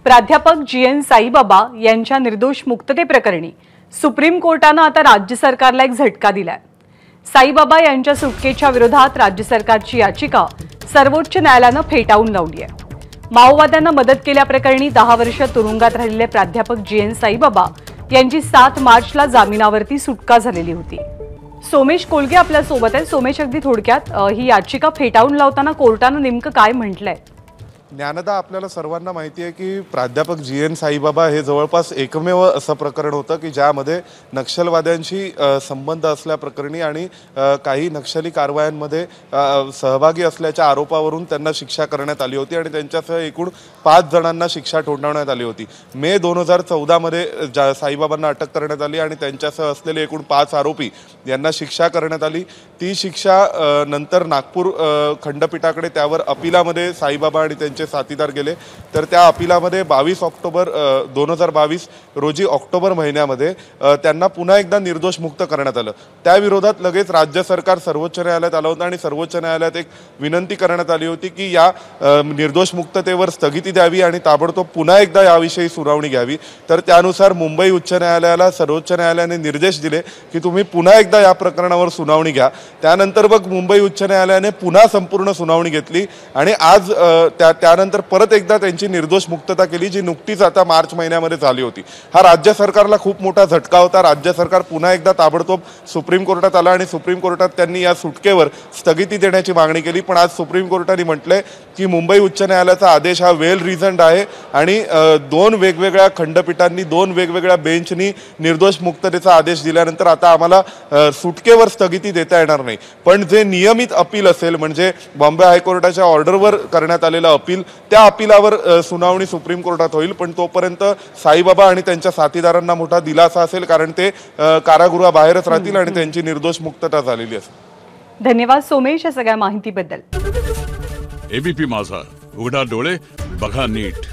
प्राध्यापक जी.एन. साईबाबा यांच्या निर्दोष मुक्ततेप्रकरणी सुप्रीम कोर्टाने आता राज्य सरकारला एक झटका दिलाय। साईबाबा यांच्या सुटकेच्या विरोधात राज्य सरकारची याचिका सर्वोच्च न्यायालयाने फेटाळून लावली आहे। माओवाद्यांना मदत केल्याप्रकरणी 10 वर्ष तुरुंगात राहिलेले प्राध्यापक जी.एन. साईबाबा यांची 7 मार्चला जामिनावरती सुटका झालेली होती। सोमेश कोलगे आपल्या सोबत आहे। सोमेश, अगदी थोडक्यात ही याचिका फेटाळून लावताना कोर्टाने नेमकं काय म्हटलंय? ज्ञानदा, आपल्याला सर्वांना माहिती आहे की प्राध्यापक जी.एन. साईबाबा हे जवळपास एकमेव असं प्रकरण होतं की ज्यामध्ये नक्षलवाद्यांशी संबंध असल्याप्रकरणी आणि काही नक्षली कारवायांमध्ये सहभागी असल्याच्या आरोपावरून त्यांना शिक्षा करण्यात आली होती आणि त्यांच्यासह एकूण 5 जणांना शिक्षा ठोठावण्यात आली होती। मे 2014 मध्ये साईबाबांना अटक करण्यात आली आणि त्यांच्यासह असलेले एकूण 5 आरोपी यांना शिक्षा करण्यात आली। ती शिक्षा नंतर नागपूर खंडपीठाकडे त्यावर अपिलामध्ये साईबाबा आणि त्यांचे साथीदार गेले, तर त्या अपिलामध्ये 22 ऑक्टोबर 2022 रोजी ऑक्टोबर महिन्यामध्ये त्यांना पुन्हा एकदा निर्दोष मुक्त करण्यात आलं। त्या विरोधात लगेच राज्य सरकार सर्वोच्च न्यायालयात आलं होतं आणि सर्वोच्च न्यायालयात एक विनंती करण्यात आली होती की या निर्दोष मुक्ततेवर स्थगिती द्यावी आणि ताबडतोब पुन्हा एकदा याविषयी सुनावणी घ्यावी। तर त्यानुसार मुंबई उच्च न्यायालयाला सर्वोच्च न्यायालयाने निर्देश दिले की तुम्ही पुन्हा एकदा या प्रकरणावर सुनावणी घ्या। त्यानंतर मग मुंबई उच्च न्यायालयाने पुन्हा संपूर्ण सुनावणी घेतली आणि आज त्यानंतर परत एकदा त्यांची निर्दोष मुक्तता केली, जी नुकतीच आता मार्च महिन्यामध्ये झाली होती। हा राज्य सरकारला खूप मोठा झटका होता। राज्य सरकार पुन्हा एकदा ताबडतोब सुप्रीम कोर्टात आला आणि सुप्रीम कोर्टात त्यांनी या सुटकेवर स्थगिती देण्याची मागणी केली, पण आज सुप्रीम कोर्टाने म्हटलंय की मुंबई उच्च न्यायालयाचा आदेश हा वेल रिझन्ड आहे आणि 2 वेगवेगळ्या खंडपीठांनी 2 वेगवेगळ्या बेंचनी निर्दोष मुक्ततेचा आदेश दिल्यानंतर आता आम्हाला सुटकेवर स्थगिती देता येणार नाही, पण जे नियमित अपील असेल म्हणजे बॉम्बे हायकोर्टाच्या ऑर्डरवर करण्यात आलेलं अपील, त्या अपिलावर सुनावणी सुप्रीम कोर्टात होईल। पण तोपर्यंत साईबाबा आणि त्यांच्या साथीदारांना मोठा दिलासा असेल, कारण ते कारागृहाबाहेरच राहतील आणि त्यांची निर्दोष मुक्तता झालेली असेल। धन्यवाद सोमेश या सगळ्या माहितीबद्दल। एबीपी माझा, उघडा डोळे बघा नीट।